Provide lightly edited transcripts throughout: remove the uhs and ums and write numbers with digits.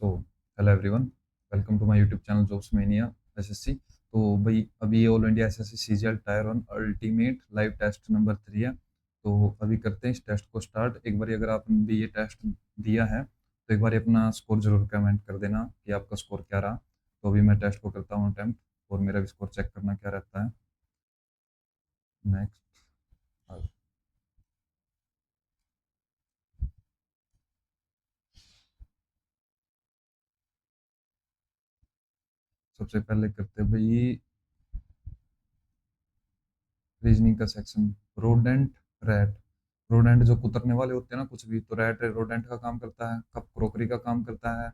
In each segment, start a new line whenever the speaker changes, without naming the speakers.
So hello everyone, welcome to my YouTube channel jobs mania SSC. तो भाई अभी all India SSC CGL tier 1 ultimate live test number 3 है। तो अभी करते हैं इस टेस्ट को स्टार्ट। एक बार अगर आपने भी ये टेस्ट दिया है तो एक बार अपना स्कोर जरूर कमेंट कर देना कि आपका स्कोर क्या रहा। तो अभी मैं टेस्ट को करता हूँ अटेम्प्ट और मेरा भी स्कोर चेक करना क्या रहता है। नेक्स्ट। सबसे पहले करते हैं भाई रीजनिंग का सेक्शन। Rodent, rat. रोडेंट जो कुतरने वाले होते हैं ना कुछ भी, तो रैट रोडेंट का काम करता है। कप क्रोकरी का काम करता है।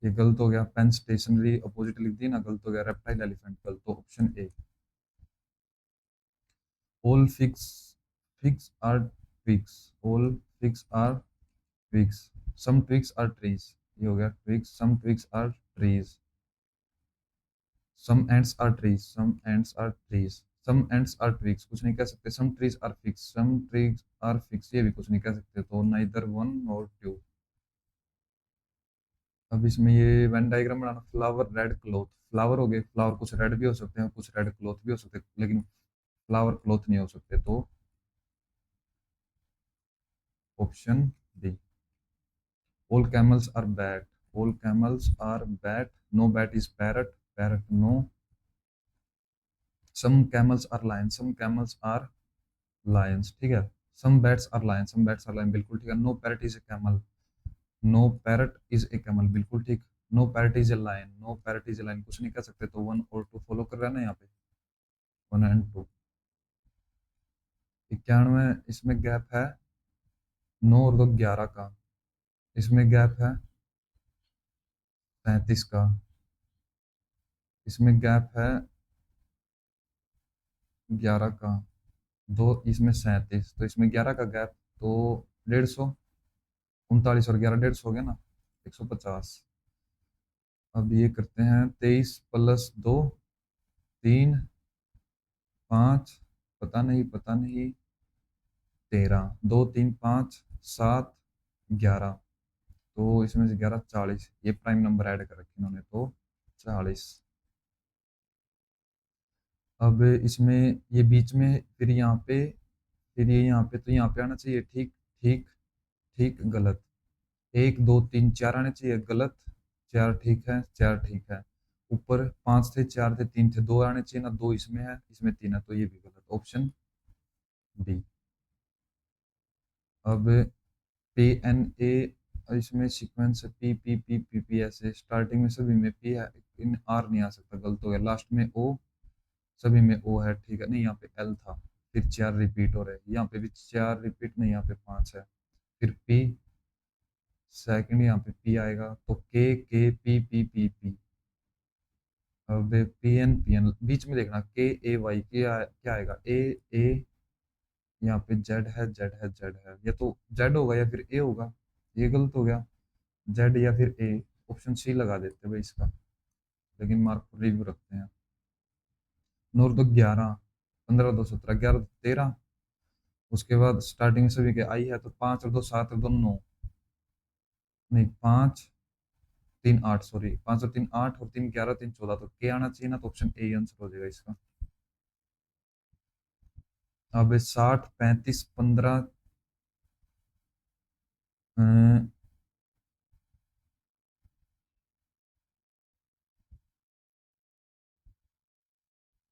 ये गलत हो गया। पेन स्टेशनरी अपोजिट लिख दी ना, गलत हो गया। रेप्टाइल एलिफेंट गलत, तो option A. All figs, figs are twigs. All figs are twigs. Some twigs are trees. ये हो गया twigs. Some twigs are trees. Some ends are trees. Some ends are trees. Some ends are twigs कुछ नहीं कह सकते। Some trees are figs. Some trees are figs ये भी कुछ नहीं कह सकते। तो नाइदर वन और टू। अब इसमें ये वेन डायग्राम बनाना। Flower red cloth. फ्लावर हो गए, फ्लावर कुछ रेड भी हो सकते हैं, कुछ रेड क्लॉथ भी हो सकते हैं, लेकिन फ्लावर क्लॉथ नहीं हो सकते। तो option D. All camels are bat. All camels are bat. No bat is parrot. Parrot no. Some camels are lion. Some camels are lions, ठीक है। Some bats are lion. Some bats are lion, बिल्कुल ठीक है। No parrot is a camel. No parrot is a camel, बिल्कुल ठीक। No parrot is a lion. No parrot is a lion कुछ नहीं कह सकते। तो वन और टू फॉलो कर रहा है ना यहाँ पे। One and to. 91 इसमें गैप है 9 और 2 11 का। इसमें गैप है 37 का। इसमें गैप है 11 का। दो इसमें 37, तो इसमें 11 का गैप। तो 150। 39 और 11 150 हो गया ना, 150। अब ये करते हैं 23 प्लस 2 3 5, पता नहीं पता नहीं, 13 2 3 5 7 11। तो इसमें से 11 40, ये प्राइम नंबर ऐड कर रखे इन्होंने, तो 40। अब इसमें ये बीच में फिर यहाँ पे, फिर ये यहाँ पे, तो यहाँ पे आना चाहिए ठीक ठीक ठीक गलत। 1 2 3 4 आने चाहिए, गलत। 4 ठीक है, 4 ठीक है। ऊपर 5 थे, 4 थे, 3 थे, 2 आने चाहिए ना, 2 इसमें है, इसमें 3 है, तो ये भी गलत। Option B. अब पी एन ए, इसमें sequence P P P P P ऐसे स्टार्टिंग में सभी में पी है, इन आर नहीं आ सकता, गलत हो गया। लास्ट में ओ, सभी में ओ है, ठीक है। नहीं यहाँ पे एल था। फिर 4 रिपीट हो रहे, यहाँ पे भी 4 रिपीट, नहीं यहाँ पे 5 है। फिर पी, सेकंड यहाँ पे पी आएगा, तो के पी पी पी पी। अब पी एन बीच में देखना, के ए वाई, क्या क्या आएगा, ए। यहाँ पे जेड है, जेड है, जेड है, या तो जेड होगा या फिर ए होगा। ये गलत हो गया। जेड या फिर ए। ऑप्शन सी लगा देते भाई इसका, लेकिन मार्क रिव्यू रखते हैं। 9 2 11, 15 2 17, 11 2 13। उसके बाद स्टार्टिंग सभी के आई है, तो 5 और 2 7 और 2 9। नहीं 5 3 8, सॉरी 5 और 3 8 और 3 11 3 14, तो के आना चाहिए ना, तो ऑप्शन ए आंसर हो जाएगा इसका। अब 60 35 15,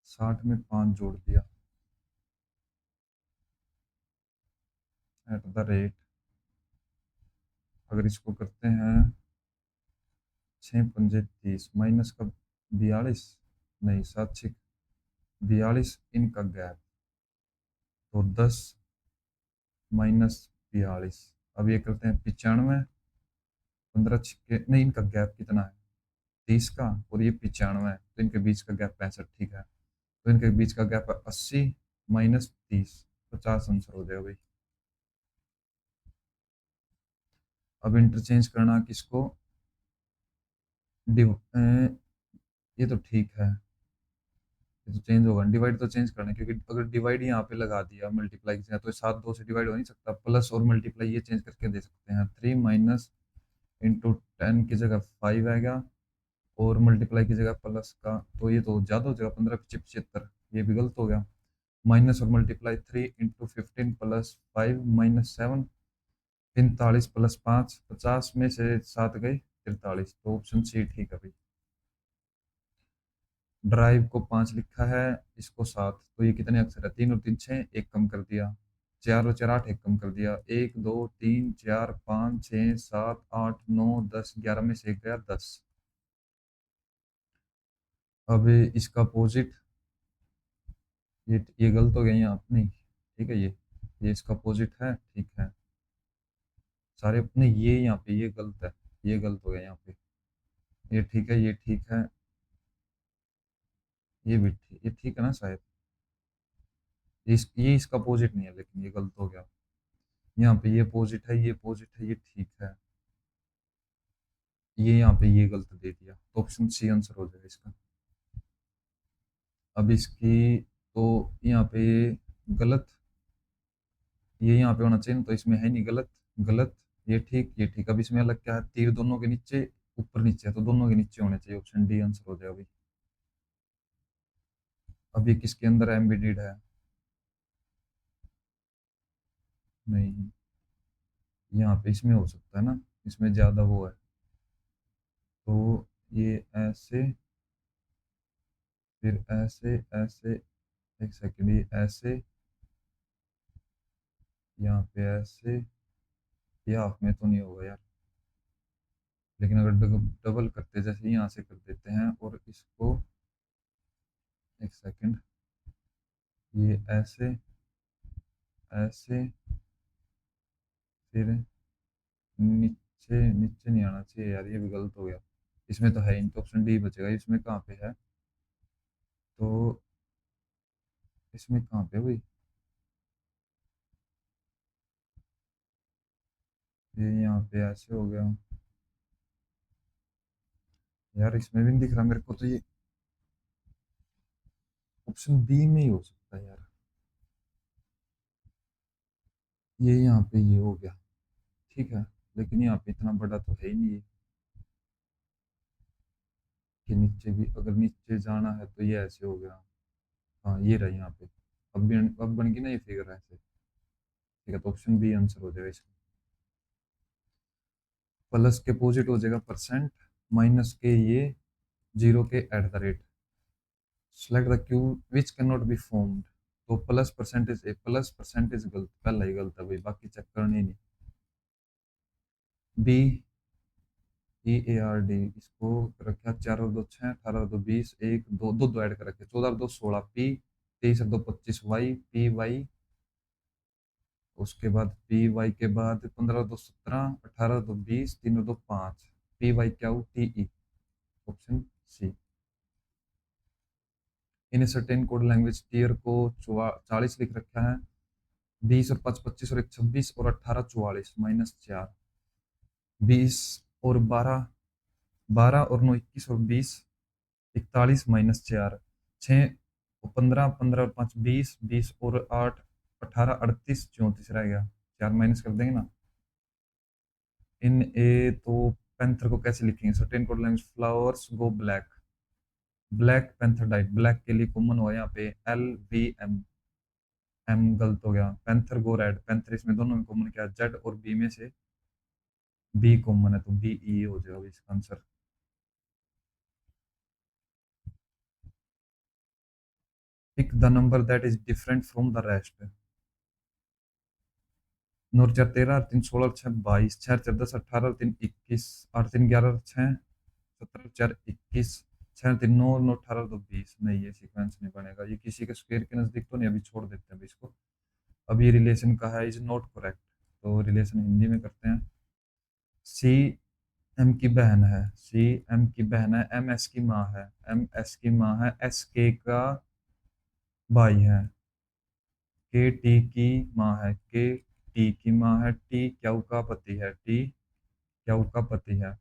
60 में 5 जोड़ दिया, एट द रेट। अगर इसको करते हैं 6 पंजे 30 माइनस का 42, नहीं 7 6 42, इनका गैप, तो 10 माइनस 42। अब ये करते हैं 95, 15 छिक्के, नहीं इनका गैप कितना है 30 का, और ये 95 है, तो इनके बीच का गैप 65, ठीक है। तो इनके बीच का गैप है 80 माइनस 30, 50 आंसर हो जाएगा भाई। अब इंटरचेंज करना किसको, ये तो ठीक है, ये तो चेंज होगा। डिवाइड तो चेंज करना है, क्योंकि अगर डिवाइड यहाँ पे लगा दिया मल्टीप्लाई से, तो 7 2 से डिवाइड हो नहीं सकता। प्लस और मल्टीप्लाई ये चेंज करके दे सकते हैं, 3 माइनस इंटू 10 की जगह 5 आएगा, और मल्टीप्लाई की जगह प्लस का, तो ये तो ज़्यादा हो जाएगा, 15 पीछे 75, ये भी गलत हो गया। माइनस और multiply 3 into 15 plus 5 minus 7, 45 plus 5, 50 में से 7 गए 43, तो ऑप्शन सी ठीक है भाई। ड्राइव को 5 लिखा है, इसको 7, तो ये कितने अक्षर है, 3 और 3 6, एक कम कर दिया, 4 और 4 8, एक कम कर दिया, 1 2 3 4 5 6 7 8 9 10, 11 में से एक गया 10। अब इसका अपोजिट, ये गलत हो गया यहाँ, नहीं ठीक है, ये इसका अपोजिट है, ठीक है। सारे अपने, ये यहाँ पे ये गलत है, ये गलत हो गया यहाँ पे, ये ठीक है, ये ठीक है, ये भी ठीक, ये ठीक है ना शायद, ये इसका अपोजिट नहीं है, लेकिन ये गलत हो गया। यहाँ पे ये अपोजिट है, ये अपोजिट है, ये ठीक है, ये यहाँ पे ये गलत दे दिया, तो ऑप्शन सी आंसर हो जाएगा इसका। अब इसकी, तो यहाँ पे गलत, ये यहाँ पे होना चाहिए ना, तो इसमें है नहीं, गलत गलत, ये ठीक ये ठीक। अब इसमें अलग क्या है, तीर दोनों के नीचे, ऊपर नीचे है, तो दोनों के नीचे होने चाहिए, ऑप्शन डी आंसर हो जाएगा भाई। अब ये किसके अंदर एम्बेडेड है, नहीं, यहाँ पे इसमें हो सकता है ना, इसमें ज्यादा वो है, तो ये ऐसे, फिर ऐसे ऐसे, एक सेकंड, ये ऐसे, यहाँ पे ऐसे, ये हाफ में तो नहीं होगा यार, लेकिन अगर डबल करते, जैसे यहाँ से कर देते हैं, और इसको, एक सेकंड, ये ऐसे ऐसे, फिर नीचे, नीचे नहीं आना चाहिए यार, ये भी गलत हो गया, इसमें तो है ही नहीं, तो ऑप्शन डी बचेगा, इसमें कहाँ पे है, तो इसमें कहाँ पे हुई, ये यहाँ पे ऐसे हो गया यार, इसमें भी नहीं दिख रहा मेरे को, तो ये ऑप्शन बी में ही हो सकता है यार, ये यहाँ पे ये हो गया, ठीक है, लेकिन यहाँ पे इतना बड़ा तो है ही नहीं ये, कि नीचे भी अगर नीचे जाना है तो ये ऐसे हो गया, हाँ ये रहा यहाँ पे, अब बन गई ना ये फिगर ऐसे, ठीक है, तो ऑप्शन बी आंसर हो जाएगा इसका। प्लस के अपोजिट हो जाएगा परसेंट, माइनस के ये, जीरो के at the rate, select the Q which can not be formed, तो प्लस परसेंटेज, ए प्लस परसेंटेज गलत, पहला ही गलत है भाई, बाकी चेक करने ही नहीं। B, E A R D, इसको रखा 4 और 2 6, 18 और 2 20, एक दो दो दो ऐड कर रखे, 14 और 2 16, पी, 23 और 2 25 वाई, पी वाई, उसके बाद पी वाई के बाद 15 और 2 17, 18 और 2 20, 3 और 2 5, पी वाई क्या हो, T E, option C. In certain code language tear को 40 लिख रखा है, 20 और 5 25 और 1 26 और 18 44 -4, 20 और 12, 12 और 9 21 और 20, 41 -4, 6 15 15 और 5 20, 20 और 8 18 38 34 रह गया, 4 माइनस कर देंगे ना। इन ए तो पैंथर को कैसे लिखेंगे, certain code language flowers go black, black panther diet, black के लिए कॉमन हुआ यहाँ पे एल वी एम, एम गलत हो गया, पैंथर गो रेड, पैंथर इसमें दोनों में कॉमन क्या, जेड और बी में से बी कॉमन है, तो बी ई हो जाएगा इसका answer. Pick the number that is different from the rest, 9 4 13, 8 3 16, 6 22, 6 4 10 18, 3 21, 8 3 11, 6 17 4 21, 6 3 9 9 18 2 20, नहीं ये सीक्वेंस नहीं बनेगा, ये किसी के स्क्वायर के नजदीक तो नहीं, अभी छोड़ देते हैं अभी इसको। अब ये रिलेशन का है, इज नॉट करेक्ट, तो रिलेशन हिंदी में करते हैं। सी एम की बहन है, सी एम की बहन है, एम एस की माँ है, एम एस की माँ है, एस के का भाई है, के टी की माँ है, के टी की माँ है, टी क्यू का पति है, टी क्यू का पति है,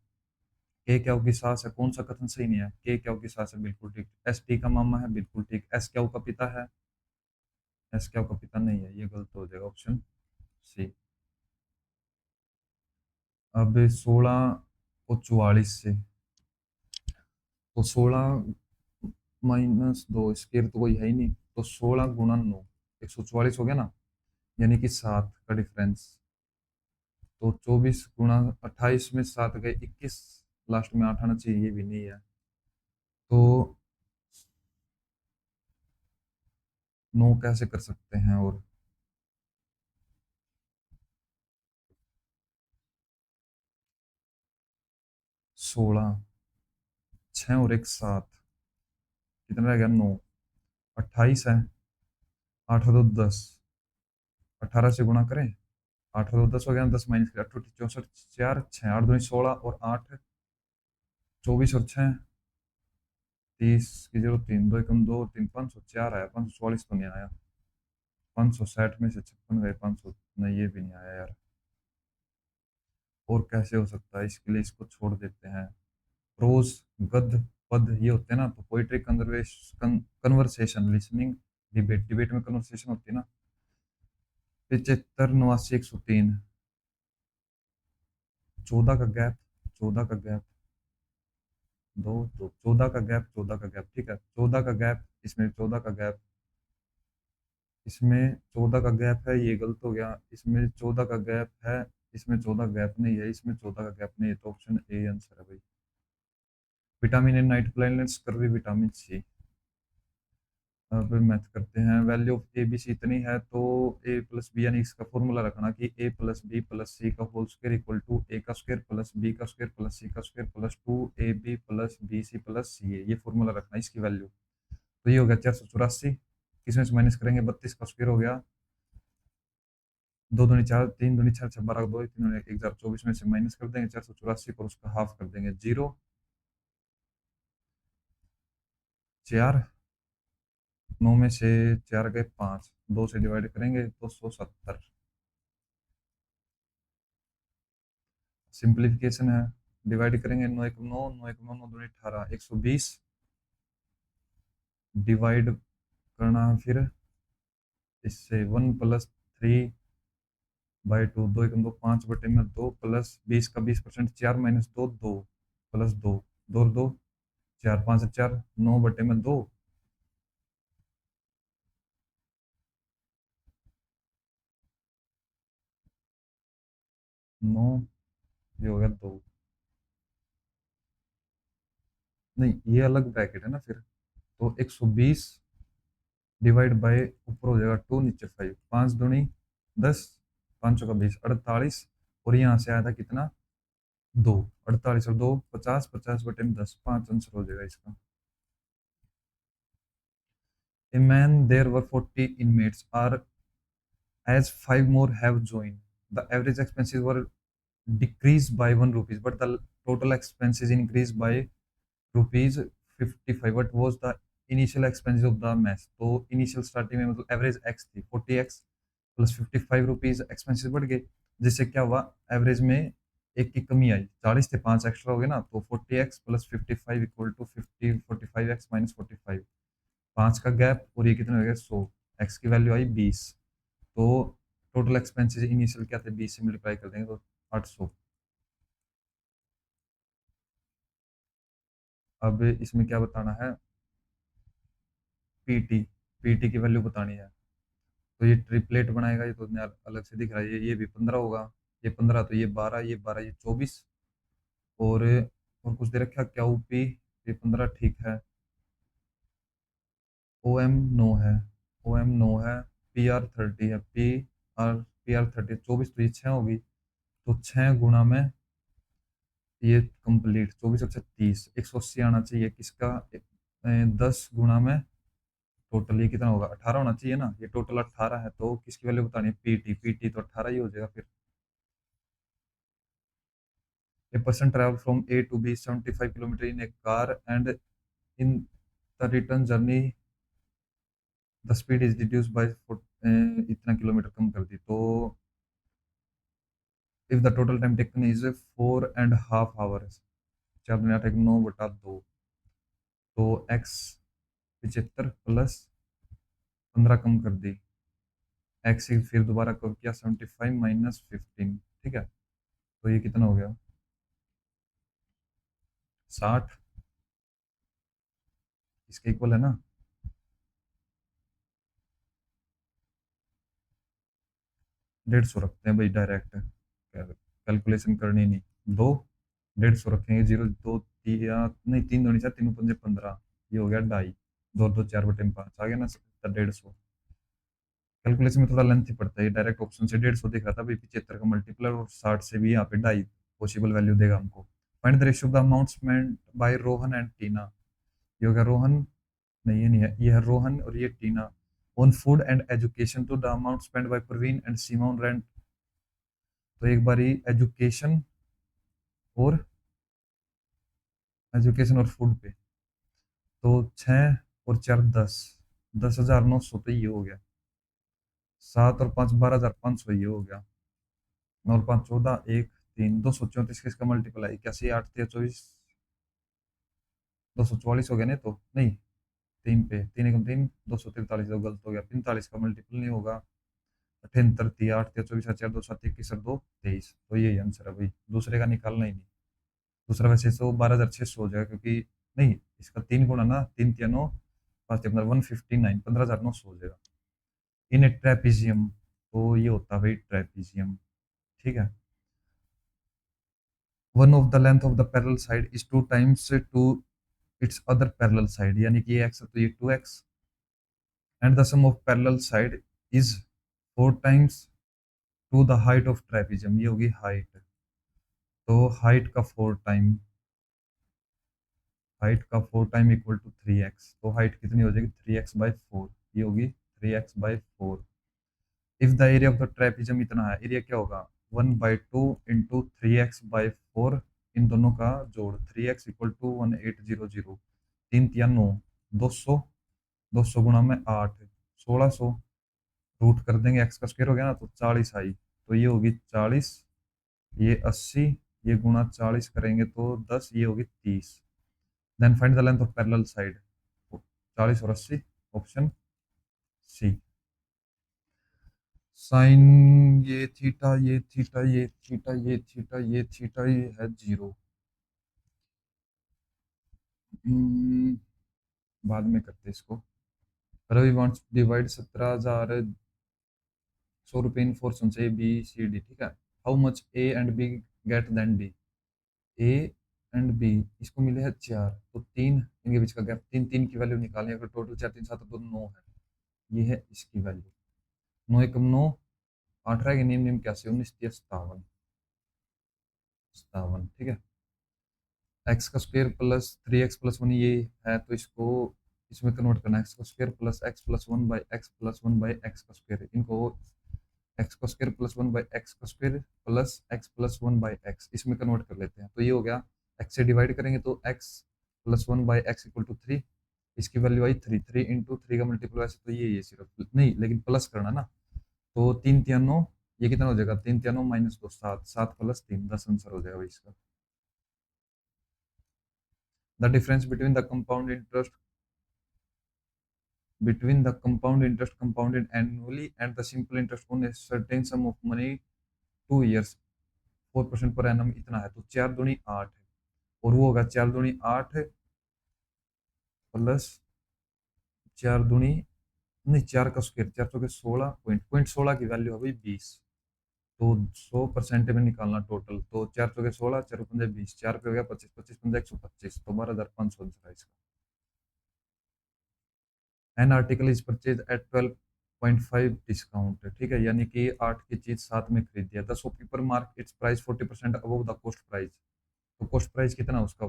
के क्यू की सास है, कौन सा कथन सही नहीं है, के क्यू की सास है बिल्कुल ठीक, एस टी का मामा है बिल्कुल ठीक, एस क्यू का पिता है, एस क्यू का पिता नहीं है, ये गलत हो जाएगा, ऑप्शन सी। अब 16 और 44 से, तो 16 - 2, स्केयर तो कोई है ही नहीं, तो 16 × 9, 144 हो गया ना, यानी कि 7 का डिफरेंस। तो 24 × 28 में 7 गए 21, लास्ट में 8 आना चाहिए, ये भी नहीं है। तो 9 कैसे कर सकते हैं? और 16, 6 और 1 7, कितना रह गया? 9। 28 है, 8 और 2 10, 18 से गुणा करें, 8 और 2 10 हो गया, 10 माइनस कर 68, 64, 4 6 8 2 16 और 8 24 और 6 30 की जरूरत, 3 2 एकम 2 3 504 आया, 544 तो नहीं आया। 560 में से 56 गए, 500 नहीं, ये भी नहीं आया यार। और कैसे हो सकता है? इसके लिए इसको छोड़ देते हैं। प्रोज, गद्य, पद ये होते हैं ना, तो poetry, conversation, conversation, listening, debate, debate में कन्वर्सेशन होती है ना। 75 89 103, 14 का गैप, 14 का गैप, दो तो 14 का गैप, 14 का गैप, ठीक है, 14 का गैप, इसमें 14 का गैप, इसमें 14 का गैप है, ये गलत हो गया, इसमें 14 का गैप है, इसमें 14 गैप नहीं है, इसमें 14 का गैप नहीं है, तो ऑप्शन ए आंसर है भाई। विटामिन ए नाइट ब्लाइंडनेस, करवी विटामिन सी। अब मैथ करते हैं। Value of A B C इतनी है, तो ए प्लस बी, यानी इसका फॉर्मूला रखना कि A plus B plus C का whole square equal to A का स्क्वायर प्लस बी का स्क्वायर प्लस सी का square plus 2ab plus B C plus C A, ये फॉर्मूला रखना है इसकी वैल्यू। तो ये हो गया 484, इसमें से माइनस करेंगे, 32 का स्क्वायर हो गया, दो दूनी चार, तीन दूनी चार, छह बारह, दो तीन दूनी 1024 में से माइनस कर देंगे 484 पर, उसका हाफ कर देंगे, 0 4, 9 में से 4 गए 5, 2 से डिवाइड करेंगे तो 170। सिंप्लीफिकेशन है, डिवाइड करेंगे, 9 1 9, 9 1 9, 9 2 18, 120, डिवाइड करना है फिर इससे, 1 + 3/2, 2 1 2, 5/2 प्लस 20 का 20%, 4 - 2 2 प्लस 2, 2 2 4, 5 4, 9/2, 9, ये हो गया 2। नहीं, ये अलग ब्रैकेट है ना फिर, तो 120 डिवाइड बाय, ऊपर हो जाएगा 2, नीचे 5, 5 दूनी 10, 5 का 20, 48, और यहाँ से आया था कितना? 2, 48 और 2 50, 50/10, 5 आंसर हो जाएगा इसका। A man, there were 40 inmates, are as 5 more have joined. The average expenses were decreased by 1 rupees, but the total expenses increased by rupees 55. What was the initial expenses of the mess? तो initial starting में मतलब average x थी, 40x plus 55 rupees expenses बढ़ गए, जिससे क्या हुआ? Average में एक की कमी आई, 40 थे 5 एक्स्ट्रा हो गए ना, तो 40x plus 55 equal to 45x minus 45, 5 का गैप, और ये कितना हो गया? 100, एक्स की वैल्यू आई 20, तो टोटल एक्सपेंसेस इनिशियल क्या थे? 20 से मल्टीप्लाई कर देंगे तो 800। अब इसमें क्या बताना है? पीटी, पीटी की वैल्यू बतानी है। तो ये ट्रिपलेट बनाएगा, ये तो अलग से दिख रहा है, ये भी 15 होगा, ये 15, तो ये 12, ये 12, ये 24, और कुछ दे रखा क्या? ओपी, ये 15 ठीक है, ओ एम 9 है, ओ एम 9 है, पी आर 30 है, पी आर 30 24, तो ये 6 होगी, तो 6 गुणा में ये कंप्लीट, 24 और 36, 180 आना चाहिए किसका? 10 गुणा में टोटल ये कितना होगा? 18 होना चाहिए ना, ये टोटल 18 है, तो किसकी वैल्यू बतानी है? पीटी, पीटी तो 18 ही हो जाएगा फिर। A person travel from A to B 75 kilometer in a car, and in the return journey the speed is reduced by इतना किलोमीटर कम कर दी, तो if the total time taken is 4.5 hours, 4 × 8 = 9/2, तो x 75 plus 15 कम कर दी, x फिर दोबारा कम किया, 75 - 15, ठीक है, तो ये कितना हो गया? 60 इसके इक्वल है ना। 150 रखते हैं भाई डायरेक्ट, कैलकुलेशन करनी नहीं। दो 150 रखेंगे, जीरो दो तीन या नहीं, तीन दूनी चार, तीन पंजे 15, ये हो गया ढाई, दो दो चार बटे में 5 आ गया ना 150। कैलकुलेशन में थोड़ा लेंथ ही पड़ता है, डायरेक्ट ऑप्शन से 150 दिख रहा था भाई, 75 का मल्टीपल और 60 से भी यहाँ पे ढाई पॉसिबल वैल्यू देगा हमको। Find the ratio of the amount spent by Rohan and Tina. ये हो गया रोहन, नहीं ये नहीं है, ये है रोहन और ये Tina. On food and education to the amount spend by Praveen and Seema on rent. तो एक बारी और एजुकेशन और फूड पे, तो 6 और 4 10, 10,900 तो ये हो गया। 7 और 5 12,500 ये हो गया। 9 और 5 14, 1 3, 234 किसका मल्टीप्लाई, इक्यासी, 8 3 24, 244 हो गया नहीं तो नहीं, तीन पे, तीन एकम तीन, 243, तो गलत हो गया, 45 का मल्टीपल नहीं होगा। 78 3 8 3 24 4 2 7 21 और 2 23, तो यही आंसर है भाई, दूसरे का निकालना ही नहीं। दूसरा वैसे तो 12,600 हो जाएगा, क्योंकि नहीं इसका 3 गुना ना, 3 3 9, 5 159, 15,900 हो जाएगा। इन ए ट्रेपीजियम, तो ये होता है भाई ट्रेपीजियम, ठीक है। One of the length of the parallel side is 2 times to its other parallel side, यानी कि ये एक्स है तो ये 2x, and the sum of parallel side is 4 times to the height of trapezium, ये होगी हाइट। तो height का 4 टाइम इक्वल टू 3x, तो हाइट कितनी हो जाएगी 3x/4, ये होगी 3x/4। If the area of the trapezium इतना है, एरिया क्या होगा 1/2 × 3x/4, इन दोनों का जोड़ 3x इक्वल टू 1800, 3 3 9, 200, 200 गुणा में 8, 1600, रूट कर देंगे, एक्स का स्क्वायर हो गया ना तो 40 आई, तो ये होगी 40, ये 80, ये गुणा 40 करेंगे तो 10, ये होगी 30। Then find the length of parallel side, 40 और 80, ऑप्शन सी। साइन, ये है 0। बाद में करते इसको। रवि वांट्स डिवाइड 17,100 रुपये इन 4 सम्स ABCD, ठीक है। How much A and B get then D. A and B, इसको मिले हैं 4, तो 3 इनके बीच का गैप, 3 3 की वैल्यू निकालें, अगर टोटल 4 3 7 तो 9 है, ये है इसकी वैल्यू। 9 एकम 9, 8 रहेगा, नियम नियम क्या से 19 57, 57, ठीक है। एक्स का स्क्वायर प्लस 3x+1 ये है, तो इसको इसमें कन्वर्ट करना है, एक्स का स्क्वायर प्लस एक्स का स्क्वायर, इनको एक्स का square plus 1/x² plus x+1/x, इसमें कन्वर्ट कर लेते हैं, तो ये हो गया। एक्स से डिवाइड करेंगे तो x+1/x इक्वल टू 3, इसकी वैल्यू आई 3, 3 इंटू 3 का मल्टीपल, वैसे तो ये सिर्फ नहीं, लेकिन प्लस करना ना, तो 3 3 9, ये कितना हो जाएगा 3 3 9 -2 7, 7 + 3 10 आंसर हो जाएगा इसका। The difference between the interest compounded annually and the simple interest on a certain some of money 2 years 4% per annum इतना है, तो 4 दूनी 8 है, और वो होगा 4 दूनी 8 प्लस 4 दूनी, नहीं 4 का स्क्वायर, 4 चौके 16, पॉइंट 16 की वैल्यू है भाई 20, तो 100% में निकालना टोटल, तो 4 चौके 16, 4 पंजे 20, 4 पे हो गया 25, 25 पंजे 125, तो 12,500 आंसर है इसका। An article is purchase at 12.5 discount, ठीक है, यानी कि 8 की चीज 7 में खरीद दिया, the shopkeeper mark it's price 40% above the cost price, तो कॉस्ट प्राइस कितना उसका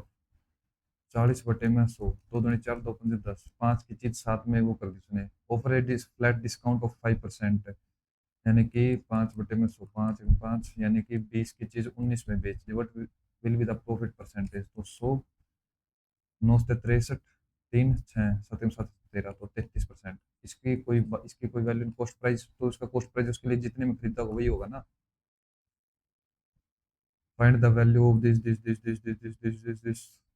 40/100, 2 दूनी 4, 2 पंजे 10, 5 की चीज 7 में वो कर दी उसने, offer A flat discount of 5%, यानी कि 5/100, 5 यानी कि 20 की चीज 19 में बेच दी, what will be the profit percentage, तो 100, 9 से 63, 3 6 7 7 13, तो 33%। इसकी कोई वैल्यू, कॉस्ट प्राइस, तो उसका कॉस्ट प्राइस उसके लिए जितने में खरीदा होगा वही होगा ना। Find the value of this,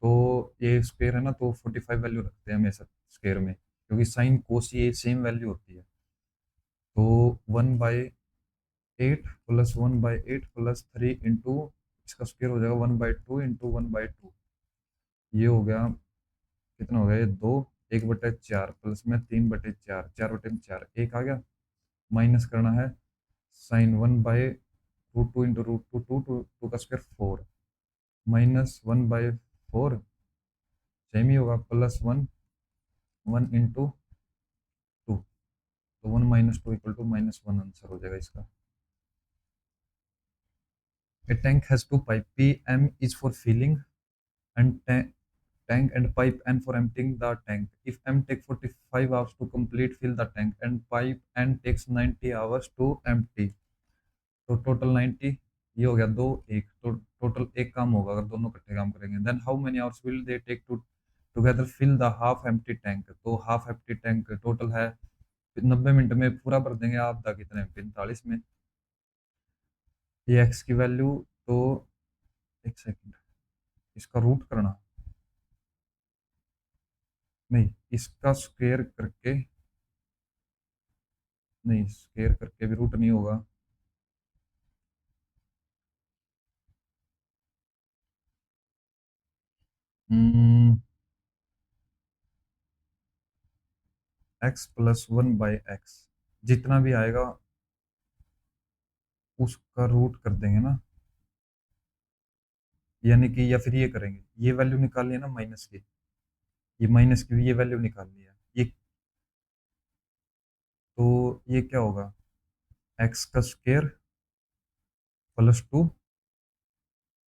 तो ये स्क्वायर है ना, तो 45 वैल्यू रखते हैं हमेशा स्क्वायर में, क्योंकि साइन कोस ये सेम वैल्यू होती है, तो 1/8 प्लस 1/8 प्लस 3 इंटू, इसका स्क्वायर हो जाएगा 1/2 इंटू 1/2, ये हो गया, कितना हो गया, ये 2 1/4 प्लस में 3/4, 4/4 एक आ गया, माइनस करना है sin 1/√2 × √2, 2 का स्क्वायर 4, -1/4 सेम ही होगा, +1 1 × 2, तो 1 - 2 = -1 आंसर हो जाएगा इसका। A tank has two pipe. P M is for filling and tank and pipe N for emptying the tank. If M take 45 hours to complete fill the tank and pipe N takes 90 hours to empty, तो total 90, ये हो गया 2 1, तो total एक काम होगा अगर दोनों इकट्ठे काम करेंगे। Then how many hours will they take to together fill the half empty tank, तो हाफ एम्प्टी टैंक टोटल है 90 मिनट में पूरा भर देंगे, आधा कितने 45 में। ये एक्स की वैल्यू, तो एक सेकंड, इसका रूट करना, नहीं इसका स्क्वायर करके, नहीं स्क्वायर करके भी रूट नहीं होगा, x+1/x जितना भी आएगा उसका रूट कर देंगे ना, यानी कि या फिर ये करेंगे, ये वैल्यू निकालनी है ना माइनस की, ये माइनस की ये वैल्यू निकालनी है, ये तो ये क्या होगा, एक्स का स्क्वायर +2,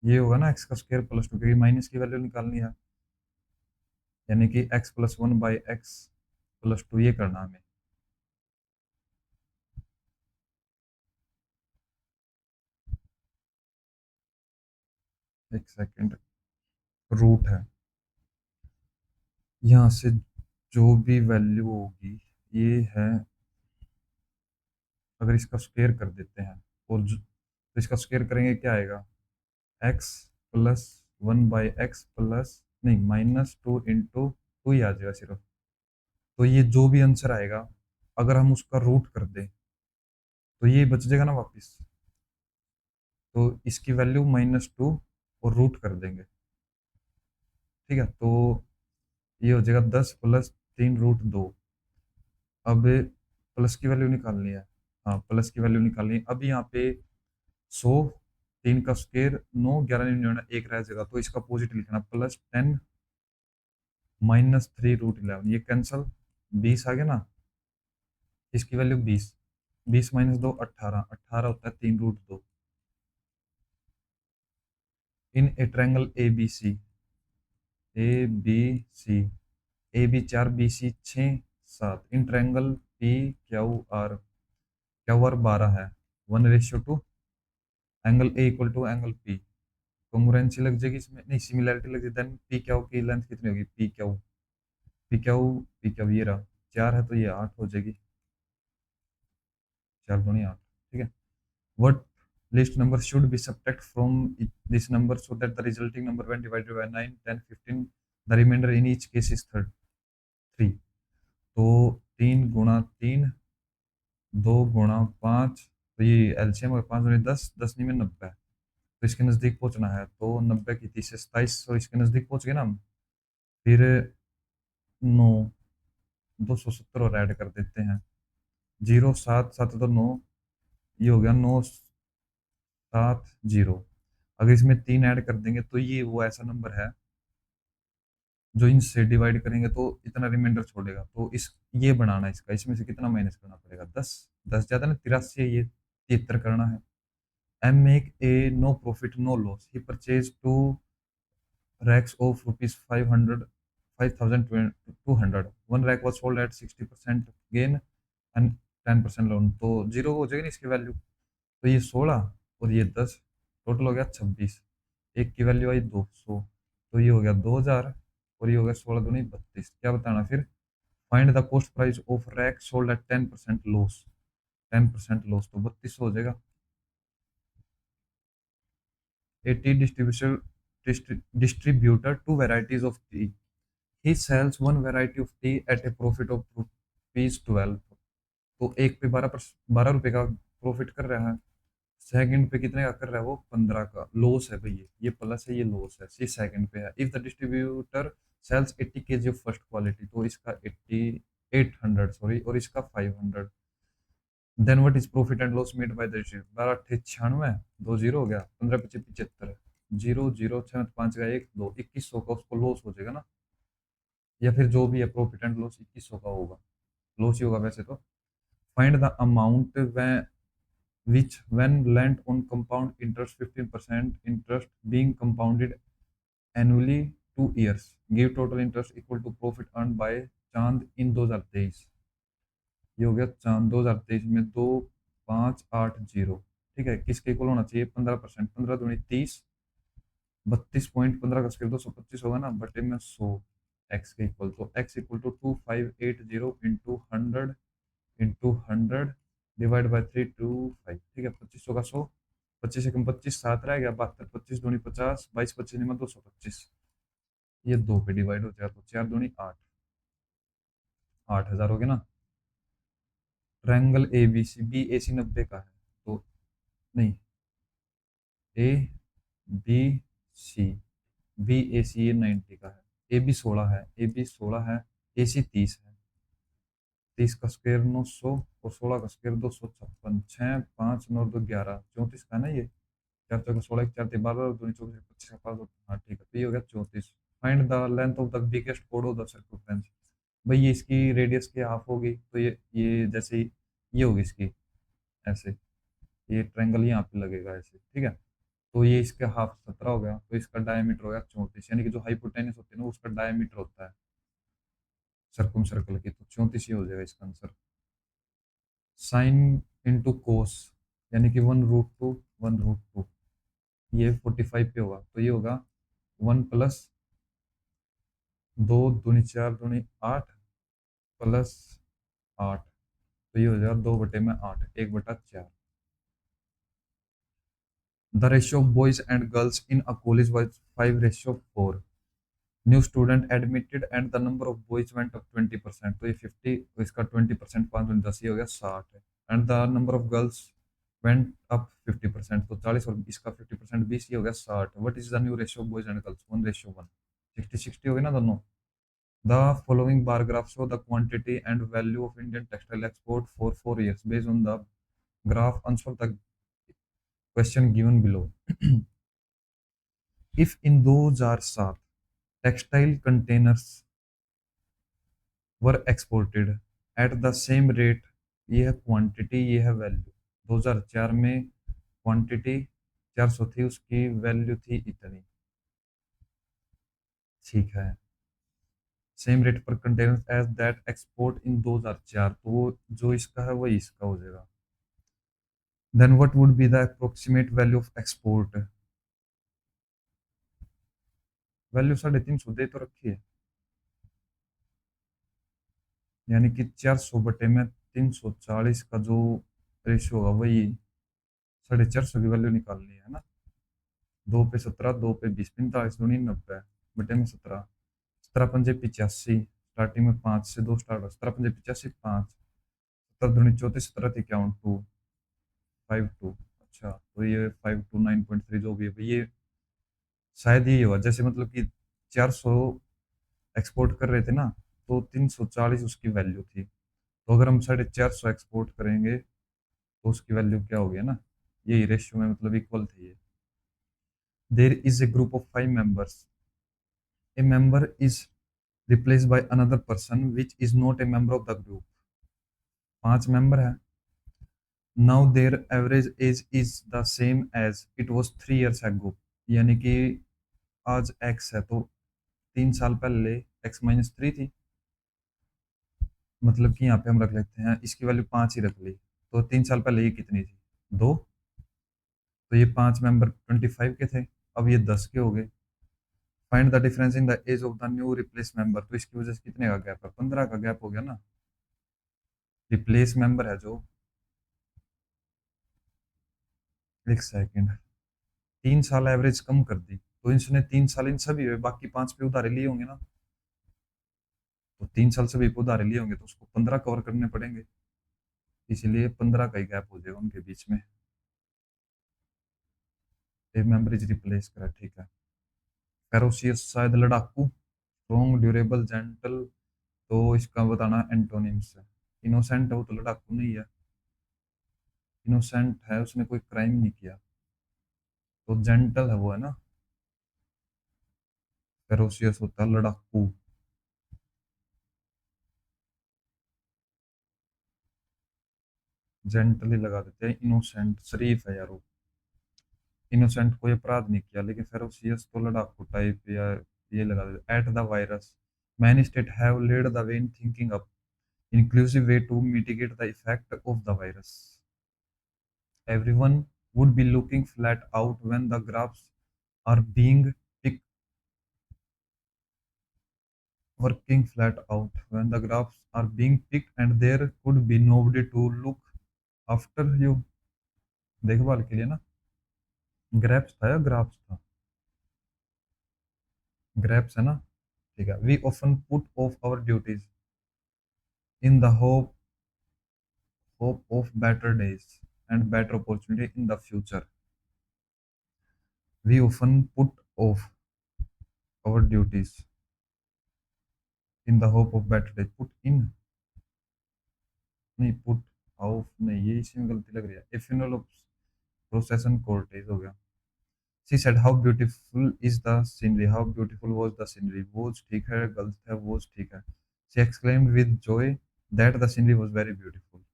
ये होगा ना एक्स का स्क्वायर +2, क्योंकि माइनस की वैल्यू निकालनी है, यानी कि x+1/x+2 ये करना हमें। एक सेकंड, रूट है, यहाँ से जो भी वैल्यू होगी ये है, अगर इसका स्क्वायर कर देते हैं और तो इसका स्क्वायर करेंगे क्या आएगा, x+1/x प्लस नहीं -2 × 2 ही आ जाएगा सिर्फ, तो ये जो भी आंसर आएगा अगर हम उसका रूट कर दें तो ये बच जाएगा ना वापस, तो इसकी वैल्यू -2 और रूट कर देंगे, ठीक है, तो ये हो जाएगा 10 + 3√2। अब प्लस की वैल्यू निकालनी है, हाँ प्लस की वैल्यू निकालनी है, अब यहाँ पे 100, 3 का स्क्वायर 9, 11 एक रह जाएगा, तो इसका अपोजिट लिखना, +10 -3√11, ये कैंसल, 20 आ गया ना, इसकी वैल्यू 20, 20 - 2 18, 18 होता है 3√2। In a triangle A B C A B 4 B C 6 7, in triangle Q R 12 है, 1:2, angle A equal to angle P, congruency लग जाएगी इसमें, नहीं सिमिलैरिटी लग जाएगी, देन पी क्यू की लेंथ कितनी होगी, पी क्यू ये रहा 4 है, तो ये 8 हो जाएगी, 4 दूनी 8, ठीक है। What least number should be subtract from this number so that the resulting number when divided by 9 10 15 the remainder in each case is 3, तो 3 × 3 2 × 5, तो ये एलसीएम और 5 × 10 10 नहीं में 90, तो इसके नज़दीक पहुंचना है, तो 90 की 30 से 27, तो इसके नज़दीक पहुंच गए ना हम, फिर 9 270 और ऐड कर देते हैं, 0 7 7 तो 9, ये हो गया 9 7 0, अगर इसमें 3 ऐड कर देंगे तो ये वो ऐसा नंबर है जो इनसे डिवाइड करेंगे तो इतना रिमाइंडर छोड़ेगा, तो इस ये बनाना है इसका, इसमें से कितना माइनस करना पड़ेगा, 10 10 ज़्यादा ना 83 है, ये 73 करना है। M make a no profit no loss, he purchase 2 racks of rupees 500 5,200, 1 rack was sold at 60% gain and 10% loan, तो जीरो हो जाएगी ना इसकी वैल्यू, तो ये 16 और ये 10, टोटल हो गया 26, एक की वैल्यू आई 200, तो ये हो गया 2000 और ये हो गया 16 दूनी 32, क्या बताना फिर, find the cost price of rack sold at 10% loss, 10% loss, तो 3200 हो जाएगा। A tea distributor two varieties of tea. He sells one variety of tea at a profit of rupees 12, तो एक पे 12 रुपए का प्रॉफिट कर रहा है, सेकंड पे कितने का कर रहा है वो, 15 का लॉस है भाई, ये प्लस है, ये लॉस है, सी सेकंड पे है। If the distributor sells 80 KG of first quality, तो इसका 80 800 सॉरी, और इसका 500, then what is profit and loss made by the distributor. 12 96 दो जीरो हो गया, 15 25 75, जीरो जीरो 6 5 का 1 2 2100 का उसको लॉस हो जाएगा ना, या फिर जो भी है प्रॉफिट एंड लॉस 2100 का होगा, लॉस ही होगा वैसे तो। Find the amount which when lent on compound interest 15% interest being compounded annually 2 years give total interest equal to profit earned by चांद इन 2023। ये हो गया चांद 2023 में 2580, ठीक है, किसके इक्वल होना चाहिए, 15%, 15 दूनी 30, 32.15 का स्क्वायर 225 होगा ना, बटे में 100, एक्स के इक्वल, तो X equal to 2580 into 100 divide by 325, ठीक है, 2500 का 100, 25 से कम 25 7 रह गया, 72, 25 दूनी 50, 22 25 में 225, ये 2 पे डिवाइड हो जाएगा, तो 4 दूनी 8, 8000 हो गया ना। Triangle A B C, B A C 90 का है, तो नहीं, ए बी सी, बी ए सी ये 90 का है, ए बी 16 है, ए बी 16 है, ए सी 30 है, 30 का स्क्वायर 900, और 16 का स्क्वायर 256, 6 5 9 2 11, 34 का है ना ये, 4 4 16 4 3 12 2 24 25 का 5, हाँ ठीक है, तो ये हो गया 34। Find the length of the biggest code of the circumference. भाई ये इसकी रेडियस के हाफ होगी, तो ये जैसे ये होगी इसकी, ऐसे, ये ट्रायंगल यहाँ पे लगेगा ऐसे, ठीक है, तो ये इसके हाफ 17 हो गया, तो इसका डायमीटर हो गया 34, यानी कि जो हाइपोटेनस होती है ना उसका डायमीटर होता है सर्कुम सर्कल की, तो 34 ही हो जाएगा इसका आंसर। साइन इंटू कोस, यानी कि 1√2 1√2, ये 45 पे होगा, तो ये होगा 1 + 2 दूनी 4 दूनी 8 +8, तो ये हो जाएगा 2/8, 1/4। The ratio of boys and girls in a college was 5:4। New student admitted and the number of boys went up 20%, तो ये 50, तो इसका 20% 5 × 10 ये हो गया 60 है, and the number of girls went up 50%, तो 40, और इसका 50% 20, ये हो गया 60। What is the new ratio of boys and girls, 1:1, 60 60 हो गया ना दोनों। The following bar graph show the quantity and value of Indian textile export for 4 years based on the graph, answer the question given below. If in 2007 textile containers were exported at the same rate, ये है quantity, ये है value, 2004 में quantity 400 थी, उसकी value थी इतनी, ठीक है, सेम रेट पर container as that export in 2004, तो वो जो इसका है वही इसका हो जाएगा। Then what would be the approximate value of export, value 350 दे तो रखी है, यानी कि 400/340 का जो रेशियो होगा वही 450 की वैल्यू निकालनी है ना। 2 पे 17, 2 पे 20, 45 दूनी 90 बटे में 17, 17 × 5 = 85, स्टार्टिंग में 5 से 2 स्टार्ट हो, 17 × 5 = 85, 5, 17 दूनी 34, 17 × 2 अच्छा, तो ये 529.3 जो भी है ये शायद ये हुआ, जैसे मतलब कि 400 एक्सपोर्ट कर रहे थे ना, तो 340 उसकी वैल्यू थी, तो अगर हम 450 एक्सपोर्ट करेंगे तो उसकी वैल्यू क्या होगी ना, यही रेशियो में मतलब इक्वल थे ये। There is a group of 5 members, a member is replaced by another person which is not a member of the group, 5 member है, now their average age is the same age it was 3 years ago, यानी कि आज x है तो 3 साल पहले x-3 थी, मतलब कि यहाँ पे हम रख लेते हैं इसकी वैल्यू 5 ही रख ली, तो 3 साल पहले ये कितनी थी, 2, तो ये 5 मेंबर 25 के थे, अब ये 10 के हो गए। Find the difference in the age of the new replace member, तो इसकी वजह से कितने का गैप है, 15 का गैप हो गया ना, रिप्लेस मेंबर है जो, एक सेकेंड, 3 साल एवरेज कम कर दी, तो इसने 3 साल इन सभी में, बाकी 5 पे उधारे लिए होंगे ना, तो 3 साल सभी पे उधारे लिए होंगे तो उसको 15 कवर करने पड़ेंगे, इसीलिए 15 का ही गैप हो जाएगा उनके बीच में। ए मेंबर इज रिप्लेस करा, ठीक है। फेरोशियस शायद लड़ाकू, स्ट्रॉन्ग, ड्यूरेबल, जेंटल। तो इसका बताना एंटोनिम्स है। इनोसेंट है वो तो लड़ाकू नहीं है। इनोसेंट है, उसने कोई क्राइम नहीं किया, तो जेंटल है वो, है ना। फेरोशियस होता है लड़ाकू। जेंटली लगा देते हैं। इनोसेंट शरीफ है यार वो। इनोसेंट कोई अपराध नहीं किया, लेकिन फेरोशियस तो लड़ाकू टाइप या ये लगा देते। At the virus, many state have led the way in thinking up inclusive way to mitigate the effect of the virus. Everyone would be looking flat out when the graphs are being picked, working flat out when the graphs are being picked, and there could be nobody to look after you. देखभाल के लिए ना। Grasps था या graphs था? Grasps है ना। ठीक है। We often put off our duties in the hope of better days and better opportunity in the future. We often put off our duties in the hope of better days. Put in नहीं, put off नहीं, ये इसी में गलती लग रही है। ए funeral procession कोर्टेज हो गया। She said how beautiful is the scenery, how beautiful was the scenery. Was ठीक है, गलत है, वॉज ठीक है। She exclaimed with Joy that the scenery was very beautiful.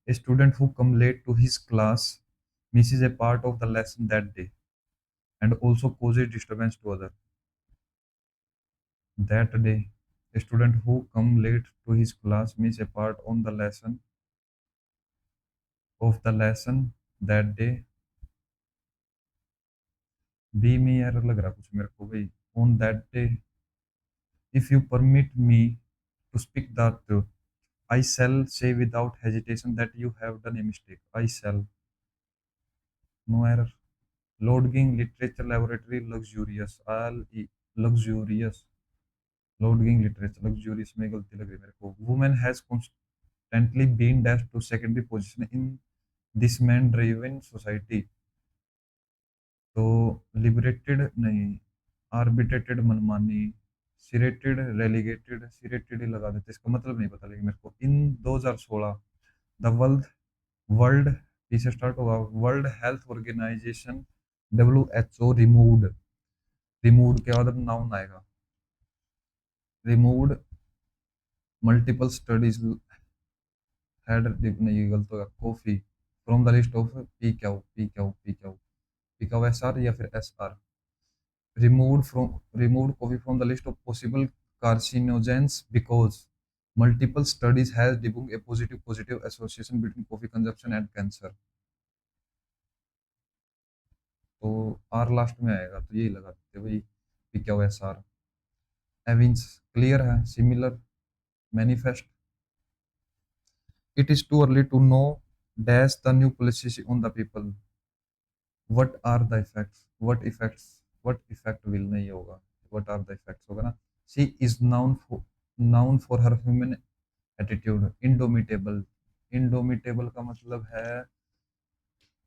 A student who come late to his class misses a part of the lesson that day and also causes disturbance to others. That day, a student who come late to his class misses a part on the lesson of the lesson that day। B में error लग रहा कुछ मेरे को भाई। On that day, if you permit me to speak the truth, I shall say without hesitation that you have done a mistake. I shall, no error. Lodging literature laboratory luxurious, all luxurious. Lodging literature luxurious में गलती लग रही है मेरे को। Women has constantly been dashed to secondary position in this man driven society। तो liberated नहीं, आर्बिट्रेटेड मनमानी, सिरेटेड रेलिगेटेड, सिरेटेड ही लगा देते, इसका मतलब नहीं पता लेकिन मेरे को। In 2016 the world world P से स्टार्ट होगा, world health organization WHO removed, removed के बाद नाउन आएगा। रिमूव्ड मल्टीपल स्टडीज हैड, नहीं ये गलत होगा, coffee from the list of P Q P Q P Q P Q S R या फिर SR। removed coffee from the list of possible carcinogens because multiple studies has debunked a positive association between coffee consumption and cancer। तो R last में आएगा, तो यही लगा देते भाई, पी क्या एस आर। एविंस क्लियर है, similar, manifest. It is too early to know dash the new policy on the people, what are the effects, what effect will नहीं होगा, व्हाट आर द इफेक्ट्स होगा ना। She is known for her human attitude, indomitable. Indomitable का मतलब है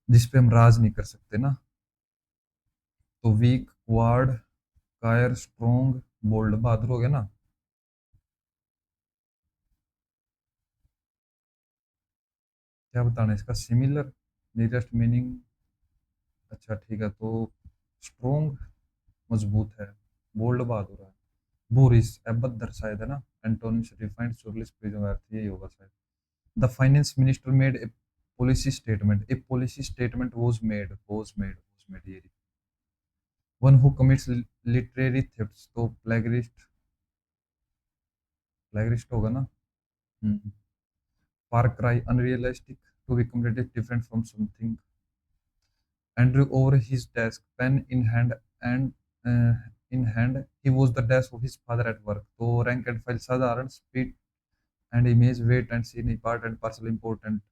जिसपे हम राज नहीं कर सकते ना। तो वीक, वार्ड, कायर, स्ट्रोंग, बोल्ड, बहादुर हो गया ना। क्या बताना है इसका? Similar, nearest meaning. अच्छा ठीक है, तो स्ट्रोंग मजबूत है, बोल्ड बहादुर है, बोरिस अभद्र शायद है ना। एंटोनिम्स रिफाइंड, सुरलिस, प्रिजम अर्थ, यही होगा शायद। The finance minister made a policy statement, a policy statement was made ये। One who commits literary thefts, तो प्लेगरिस्ट, प्लेगरिस्ट होगा ना। Far cry unrealistic, to be completely different from something। Andrew over his desk, pen in hand and in hand, he was the desk of his father at work। तो rank and file साधारण, speed and image, weight and scene, part and parcel important।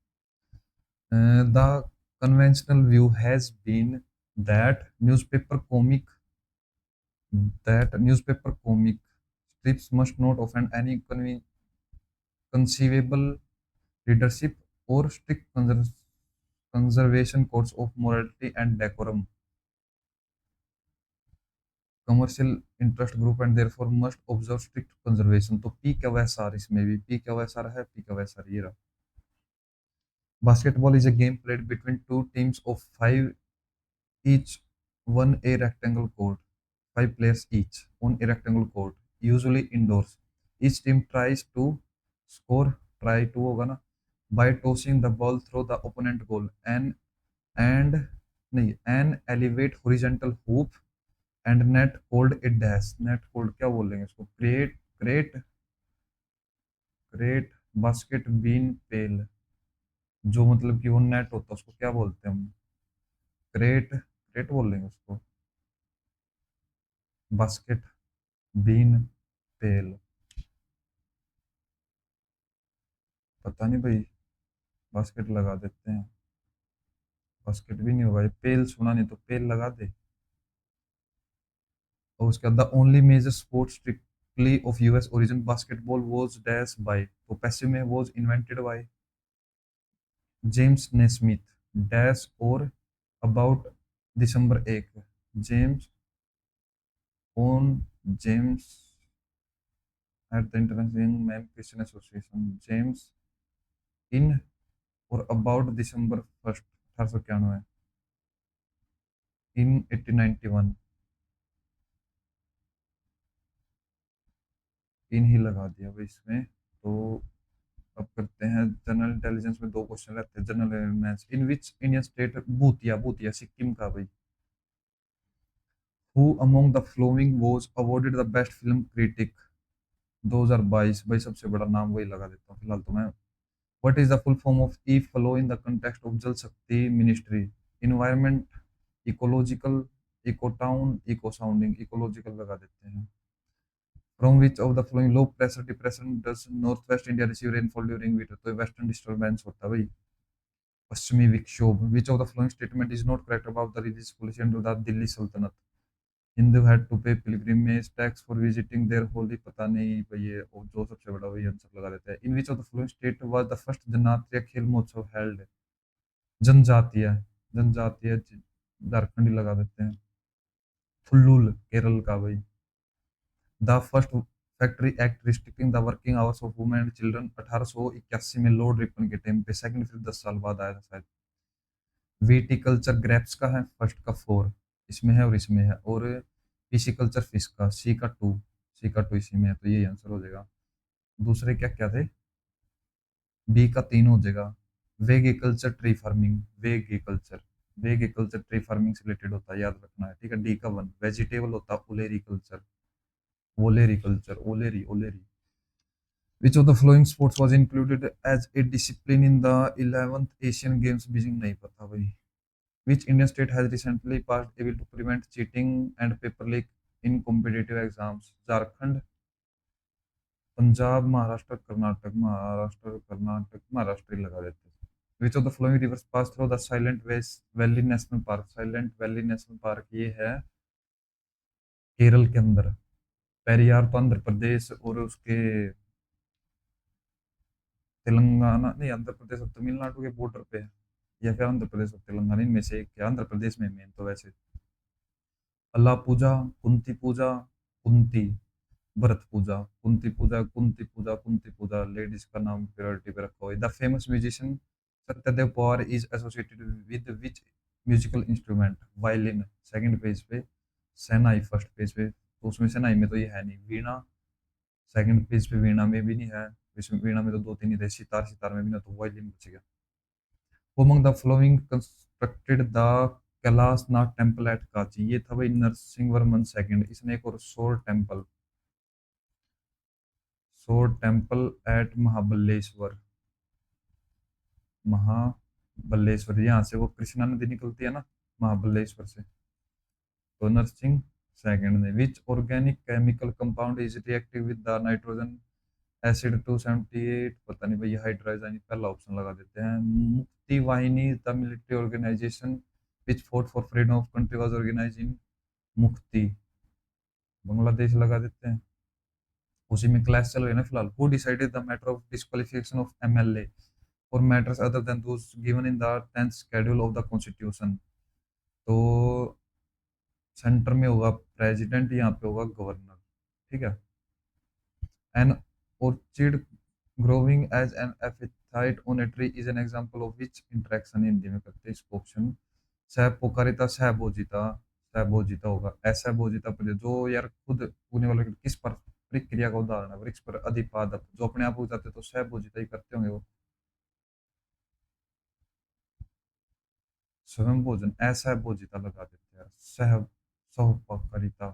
The conventional view has been that newspaper comic strips must not offend any conceivable leadership or strict conservation codes of morality and decorum। Commercial interest group and therefore must observe strict conservation. तो P Q S R, इसमें भी P Q S R है, P Q S R ये रहा। Basketball is a game played between two teams of five each one a rectangle court, five players each on a rectangle court, usually indoors. Each team tries to score, try to होगा ना, by tossing the ball through the opponent goal and नहीं an elevate horizontal hoop and net called a dash। net called क्या बोलेंगे इसको, crate basket been पेल, जो मतलब कि वो नेट होता है उसको क्या बोलते हैं हम, क्रेट क्रेट बोल लेंगे उसको, बास्केट बीन पेल, पता नहीं भाई, बास्केट लगा देते हैं। बास्केट भी नहीं होगा, ये पेल सुना नहीं तो पेल लगा दे। और उसके बाद the only major sport strictly of US origin basketball was dash by, तो पैसे में was invented by James Naismith dash or about December 1, James on James at the international man Christian association, James in or about December 1 1891 इन 1891, इन ही लगा दिया भाई इसमें। तो अब करते हैं जनरल इंटेलिजेंस में, दो क्वेश्चन रहते हैं general awareness. In which Indian state, भूतिया भूतिया सिक्किम का भाई, who among the flowing was awarded the best film critic 2022, भाई सबसे बड़ा नाम वही लगा देता हूँ फिलहाल तो मैं। What is the full form of E flow in the context of Jal Shakti ministry, environment, ecological, eco town, eco sounding, ecological लगा देते हैं। From which of the following low pressure depression does north west India receive rainfall during winter, तो western disturbance होता है भाई, पश्चिमी विक्षोभ। Which of the following statement is not correct about the religious policy under the Delhi सल्तनत, Hindu had to pay pilgrimage tax for visiting their holy, पता नहीं भाई ये, और जो सबसे बड़ा वही आंसर लगा देता है। In which of the following state was the first जनजातीय खेल महोत्सव हेल्ड, जनजातीय, जनजातीय झारखंड ही लगा देते हैं। फुल्लुल केरल का भाई। The first factory act restricting the working hours of women and children 1881 में लॉर्ड रिपन के टाइम पे, सेकंड फिर 10 साल बाद आया था शायद। विटिकल्चर ग्रेप्स का है, फर्स्ट का 4 इसमें है और इसमें है, और पिसिकल्चर फिश का सी का 2 इसी में है, तो यही आंसर हो जाएगा। दूसरे क्या क्या थे, बी का 3 हो जाएगा। वेगिकल्चर ट्री फार्मिंग, वेगिकल्चर ट्री फार्मिंग से रिलेटेड होता है, याद रखना है, ठीक है। डी का 1 वेजिटेबल होता है, olericulture, olericulture, ओलेरी ओलेरी। Which of the following sports was included as a discipline in the 11th Asian Games Beijing, नहीं पता भाई। Which Indian state has recently passed a bill to prevent cheating and paper leak in competitive exams? Jharkhand, Punjab, Maharashtra ही लगा देते हैं। Which of the following rivers pass through the Valley National Park? Silent Valley National Park ये है केरल के अंदर। पेरियार तो आंध्र प्रदेश और उसके तेलंगाना नहीं, आंध्र प्रदेश और तमिलनाडु के बॉर्डर पे है, या फिर आंध्र प्रदेश और तेलंगाना, इनमें से एक है। आंध्र प्रदेश में मेन तो वैसे। अल्लाह पूजा, कुंती पूजा, कुंती, भरत पूजा, कुंती पूजा, कुंती पूजा, कुंती पूजा, लेडीज का नाम प्रायोरिटी पे रखा हुआ है। The famous musician Satyadev Pawar is associated with which musical instrument, violin second page पे, शहनाई फर्स्ट पेज पे, तो उसमें शहनाई में तो ये है नहीं, वीणा सेकंड पेज पे, वीणा में भी नहीं है, इसमें वीणा में तो दो तीन ही थे, सितार, सितार में भी ना, तो वायलिन बच गया। Among the following constructed the Kailash Nath temple at काची, ये था भाई नरसिंह वर्मन सेकंड। इसने एक और सोर टेम्पल एट महाबलेश्वर, महाबलेश्वर, यहाँ से वो कृष्णा नदी निकलती है ना महाबलेश्वर से, तो नरसिंह सेकंड ने। Which organic chemical compound is reactive with the nitrogen acid 278, पता नहीं भाई, हाइड्रोजन, पहला ऑप्शन लगा देते हैं। Mukti Bahini the military organization which fought for freedom of country was organize in, Mukti Bangladesh लगा देते हैं। उसी में क्लास चल रही है ना फिलहाल। Who decided the matter of disqualification of MLA और matters other than those given in the 10th schedule of the constitution, तो सेंटर में होगा प्रेसिडेंट, यहाँ पे होगा गवर्नर। ठीक है। An orchid growing as an epiphyte on a tree is an example of which interaction? Hindi में करते हैं इसको ऑप्शन। सहपोकारिता, सहभोजिता, सहभोजिता होगा। असहभोजिता पर जो यार खुद उगने वाले किस पर प्रक्रिया का उदाहरण है? वृक्ष पर अधिपादप, जो अपने आप उग जाते तो सहभोजिता ही करते होंगे वो। स्वयं भोजन, असहभोजिता लगा देते हैं। सह सहोपकारिता,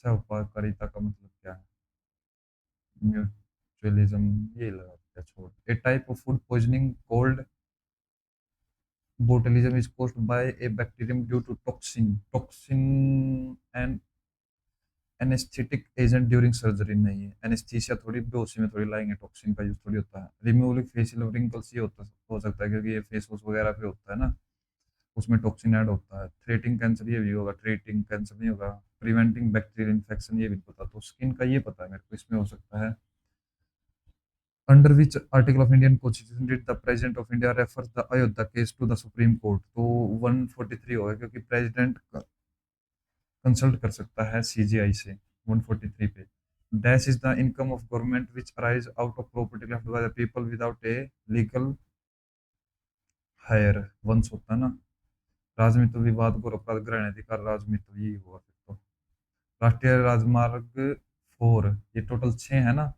सहोपकारिता का मतलब क्या है? म्यूचुअलिज्म, ये लगा देते हैं, छोड़। A type of food poisoning called botulism is caused by a bacterium due to toxin and anesthetic agent during surgery। नहीं है एनेस्थीसिया, थोड़ी बेहोशी में थोड़ी लाएंगे, टॉक्सिन का यूज थोड़ी होता है। रिमूवल फेशियल रिंकल्स, ये होता हो सकता है क्योंकि ये फेस वॉश वगैरह पे होता है ना, उसमें टॉक्सिन ऐड होता है। थ्रेटिंग कैंसर, ये भी होगा। ट्रीटिंग कैंसर नहीं होगा। प्रिवेंटिंग बैक्टीरियल इन्फेक्शन, ये भी नहीं पता। तो स्किन का ये पता है मेरे को, इसमें हो सकता है। Under which article of Indian constitution did the president of India refer the Ayodhya case to the supreme court? तो 143 होगा, क्योंकि प्रेसिडेंट कंसल्ट कर सकता है सीजीआई से 143 पे। Dash is the income of government which arise out of property left by the people without a legal higher. वंश होता है ना। राजमित्र विवाद को अपराध ग्रहण अधिकार, राजमित्र यही हुआ फिर तो। राष्ट्रीय राजमार्ग 4, ये टोटल 6 है ना।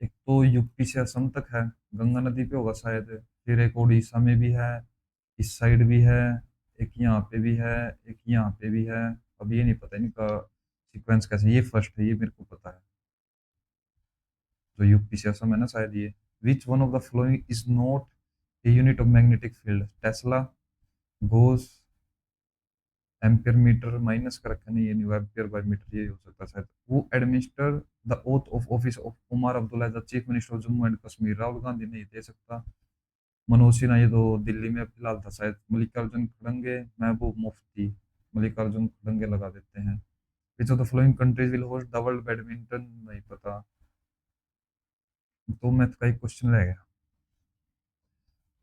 एक तो यूपी से असम तक है, गंगा नदी पे होगा शायद। फिर एक उड़ीसा में भी है, इस साइड भी है, एक यहाँ पे भी है, एक यहाँ पे भी है। अब ये नहीं पता इनका सीक्वेंस कैसे। ये फर्स्ट है, ये मेरे को पता है, जो यूपी से असम है ना शायद ये। Which one of the following is not a unit of magnetic field? Tesla, gauss, ampere meter, minus कर रखा नहीं, ये नहीं, एम्पियर बाय मीटर ये हो सकता है शायद। वो administer the oath of office of Omar Abdullah the chief minister of Jammu and Kashmir? Rahul Gandhi नहीं दे सकता। मनोज सिन्हा, ये तो दिल्ली में फिलहाल था शायद। मल्लिकार्जुन खड़गे, महबूब मुफ्ती। मल्लिकार्जुन खड़गे लगा देते हैं। विच of the flowing countries will host the world badminton? नहीं पता। तो मैथ का एक क्वेश्चन रह गया।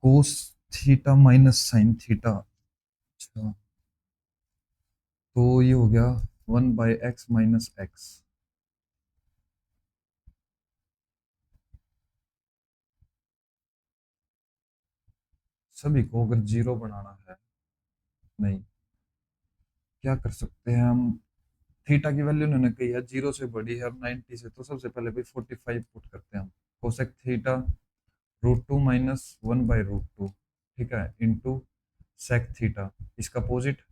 Cos theta minus sine theta, अच्छा, तो ये हो गया 1/x - x। सभी को अगर जीरो बनाना है, नहीं, क्या कर सकते हैं हम? थीटा की वैल्यू उन्होंने कही है जीरो से बड़ी है और 90 से, तो सबसे पहले भाई 45 पुट करते हैं हम। कोसेक थीटा √2 - 1/√2, ठीक है, इंटू सेक थीटा, इसका अपोजिट,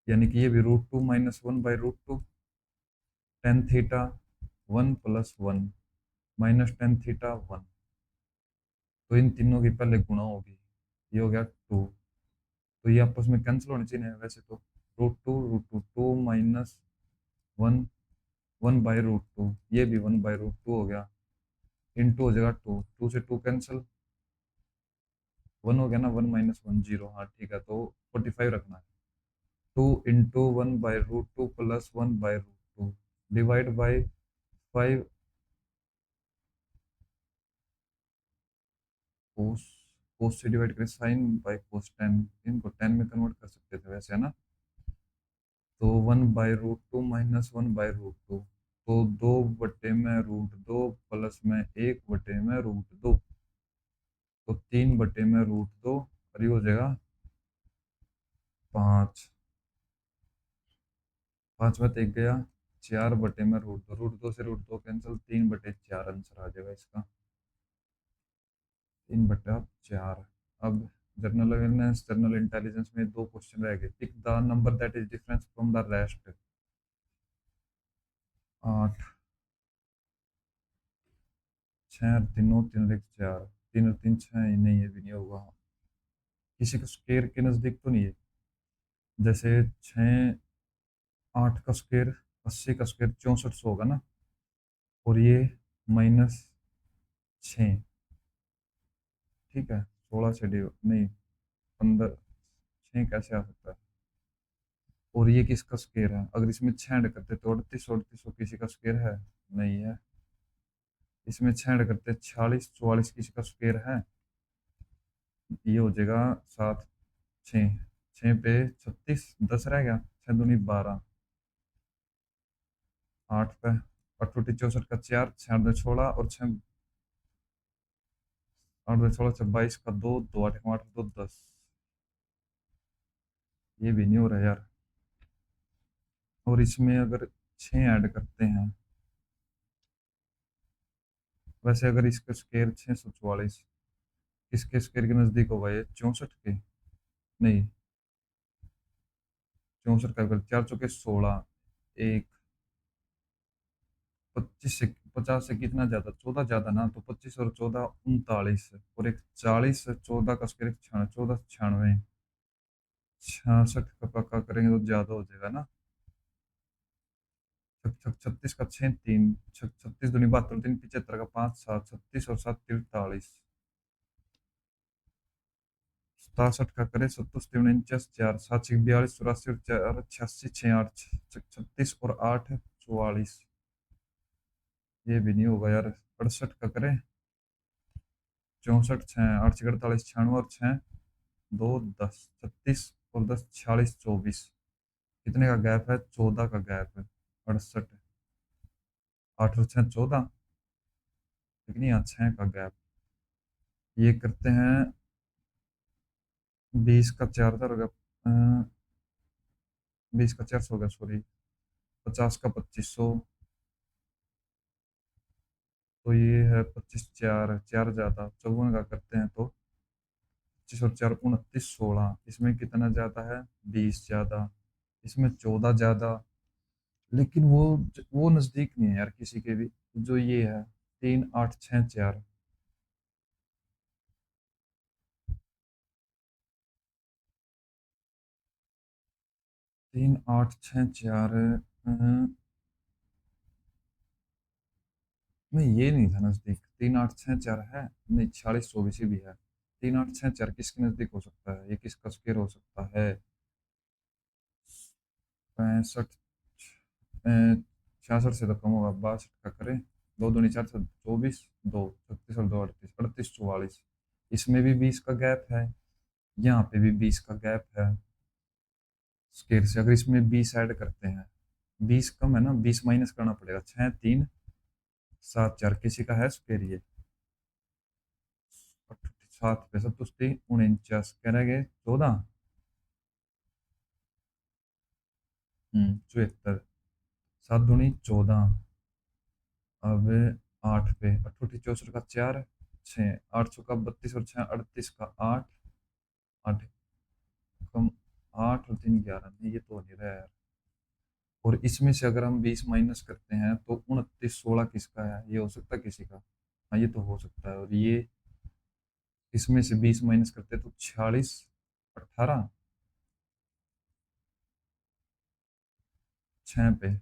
यानी कि ये भी √2 - 1/√2। Tan theta 1 + 1 -tan theta 1। तो इन तीनों की पहले गुणा होगी, ये हो गया 2। तो ये आपस में कैंसिल होने चाहिए वैसे तो। √2 2 -1 1/√2, ये भी 1/√2 हो गया। इंटू हो जाएगा 2, 2 से 2 कैंसिल, 1 हो गया ना, 1 - 1 0। हाँ ठीक है, तो 45 रखना है। 2 × 1/√2 + 1/√2 डिवाइड बाई 5 कोस। कोस से डिवाइड करें साइन बाई कोस टेन, इनको 10 में कन्वर्ट कर सकते थे वैसे, है ना। तो 1/√2 - 1/√2, तो 2/√2 प्लस में 1/√2, तो 3/√2, और ये हो जाएगा 5। 5 में 1 गया, 4/√2, √2 से √2 कैंसिल, 3/4 आंसर आ जाएगा इसका। 3/4। अब जनरल अवेयरनेस, जनरल इंटेलिजेंस में दो क्वेश्चन रह गए। Pick the number that is difference from the rest. 8, 6 और 3 9, 3 और 1 4, 3 और 3 6, नहीं ये भी नहीं होगा। किसी का स्क्वायर के नजदीक तो नहीं है, जैसे 6 8 का स्क्वायर 80 का स्क्वायर 6400 होगा ना, और ये -6, ठीक है, 16 से नहीं 15, 6 कैसे आ सकता है? और ये किसका स्क्वायर है? अगर इसमें 6 ऐड करते तो 38, 38 किसी का स्क्वायर है? नहीं है। इसमें 6 ऐड करते 46, 44 किसी का स्क्वायर है? ये हो जाएगा 7 6, 6 पे 36, 10 रह गया। छः दूनी 12, 8 पे, और 64 का 4, 6 8 16 और 6 8 16 22 का 2, 2 8 8 2 10। ये भी नहीं हो रहा यार। और इसमें अगर 6 ऐड करते हैं, वैसे अगर इसका स्केयर 644, इसके स्केयर के नजदीक होगा ये 64 के, नहीं 64 का, अगर 4 चौके 16, एक 25 से 50 से कितना ज्यादा, 14 ज्यादा ना, तो 25 और 14 39, और एक 40 से 14 का स्केयर 14 96, 66 का पक्का करेंगे तो ज्यादा हो जाएगा ना। 36 का 6 3, 36 दूनी 72, 3 75 का 5 7, 36 और 7 43, 67 का करे 70 3 49 4, 7 6 42 84 और 4 86 6 8 36 और 8 44। ये भी नहीं होगा यार। 68 का करे 64 6 8 6 48 96 और 6 2 10, 36 और 10 46 24। कितने का गैप है? 14 का गैप है। 68, 8 और 6 14, लेकिन यहाँ 6 का गैप। ये करते हैं 20 का 4000 हो गया, 20 का 400 हो गया, सॉरी, 50 का 2500, तो ये है 25 4 4 ज्यादा, 54 का करते हैं तो 25 और 4 29 16, इसमें कितना ज्यादा है? 20 ज्यादा, इसमें 14 ज्यादा, लेकिन वो नजदीक नहीं है यार किसी के भी। जो ये है 3 8 6 4, 3 8 6 4, नहीं ये नहीं था नजदीक। 3 8 6 4 है, नहीं 46 24 भी है। 3 8 6 4 किसके नजदीक हो सकता है? ये किसका स्क्वायर हो सकता है? 65, 66 से तो कम होगा, 62 का करें, दो दूनी 4 से 24, 2 36 और 2 38, 38 44। इसमें भी 20 का गैप है, यहाँ पे भी 20 का गैप है। स्क्वायर से अगर इसमें 20 ऐड करते हैं, 20 कम है ना, 20 माइनस करना पड़ेगा। 6 3 7 4 किसी का है स्क्वायर ये? 7 पे 7 49 कह रहे गए 14, 74, 7 दूनी 14। अब 8 पे 8 64 का 4, 6 8 का 32 और 6 38 का 8, 8 कम, 8 और 3 11, नहीं ये तो नहीं रहा यार। और इसमें से अगर हम 20 माइनस करते हैं तो 29 16 किसका है? ये हो सकता है किसी का? हाँ ये तो हो सकता है। और ये इसमें से 20 माइनस करते हैं तो 46 18, 6 पे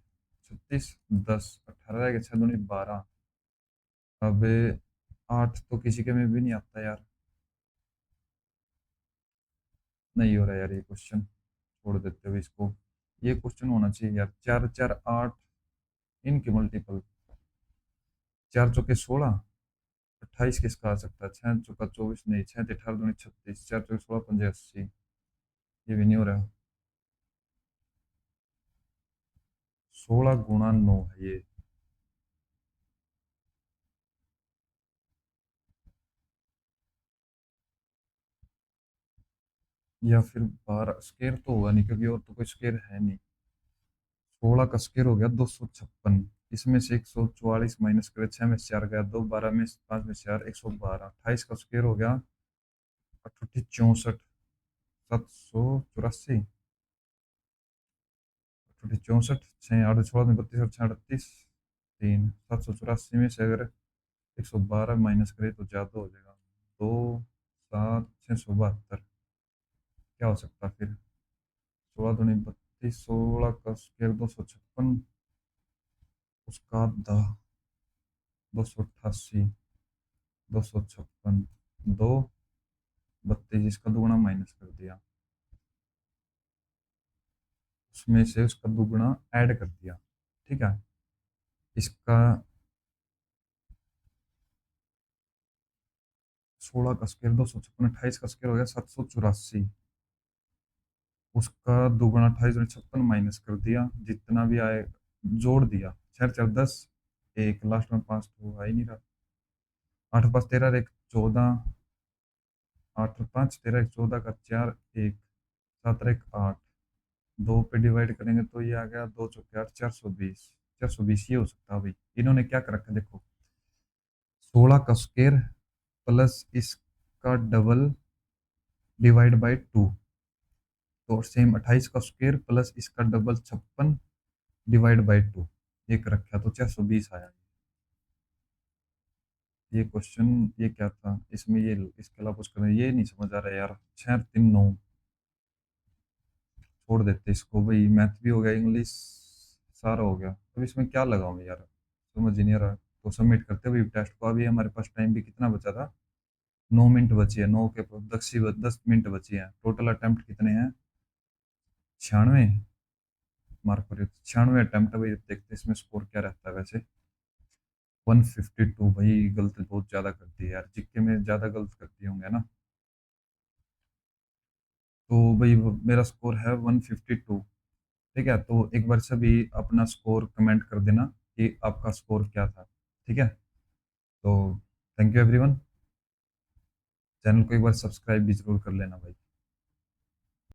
36 10 18 रहेगा, 6 दूनी 12। अब 8 तो किसी के में भी नहीं आता यार। नहीं हो रहा यार ये क्वेश्चन, छोड़ देते हुए इसको। ये क्वेश्चन होना चाहिए यार। 4 4 8, इनके मल्टीपल, 4 चौके 16, 28 किसका आ सकता है? 6 चौका 24, नहीं 6 18 दूनी 36, 4 चौके 16 पंजे 80। ये भी नहीं हो रहा। 16 गुणा 9 है ये। या फिर 12 स्केयर तो होगा नहीं, क्योंकि और तो कोई स्केयर है नहीं। 16 का स्केयर हो गया 256, इसमें से 144 माइनस करे, 6 में से 4 गया, 2 12 में 5 में से 4 112, 28 का स्केयर हो गया 68 64, 784, 68 64, 6 8 16 में 32 और 6 38, 3 784 में से अगर 112 माइनस करे तो ज्यादा हो जाएगा। 2 7 672, क्या हो सकता है फिर? 16 दूनी 32, 16 का स्केयर 256, उसका 288, 256, 2 32, इसका दुगुना माइनस कर दिया, उसमें से उसका दुगुना ऐड कर दिया। ठीक है, इसका 16 का स्केयर 256, 28 का स्केयर हो गया 784, उसका दोगुना 28 माइनस कर दिया, जितना भी आए जोड़ दिया, 6 4 10, एक लास्ट में 5 तो आ ही नहीं रहा। 8 5 13 एक 14, 8 5 13 एक 14 का 4, एक 7 1 8, 2 पे डिवाइड करेंगे तो ये आ गया 2 4 8, 420। 420 ये हो सकता है भाई। इन्होंने क्या कर रखा है देखो, 16 का स्क्वायर प्लस इसका डबल डिवाइड बाई 2, तो सेम 28 का स्क्वायर प्लस इसका डबल 56 डिवाइड बाई 2 एक रखा, तो 420 आया। ये क्वेश्चन ये क्या था इसमें, ये इसके अलावा कुछ करना ये नहीं समझ आ रहा है यार। 6 3 9 छोड़ देते इसको भाई, मैथ भी हो गया, इंग्लिश सारा हो गया, अब इसमें क्या लगाऊं मैं यार, समझ ही नहीं आ रहा। तो सबमिट करते हुए टेस्ट को, अभी हमारे पास टाइम भी कितना बचा था, 9 मिनट बची है, 9 के 10 मिनट बची है, टोटल अटेम्प्ट कितने हैं, 96 मार्क पर। 96 अटेम्प्ट भाई, देखते हैं इसमें स्कोर क्या रहता है वैसे। 152 भाई, गलती बहुत ज्यादा करती है यार, जिक्के में ज्यादा गलत करती होंगे ना। तो भाई मेरा स्कोर है 152। ठीक है, तो एक बार सभी अपना स्कोर कमेंट कर देना कि आपका स्कोर क्या था। ठीक है, तो थैंक यू एवरीवन, चैनल को एक बार सब्सक्राइब भी जरूर कर लेना भाई।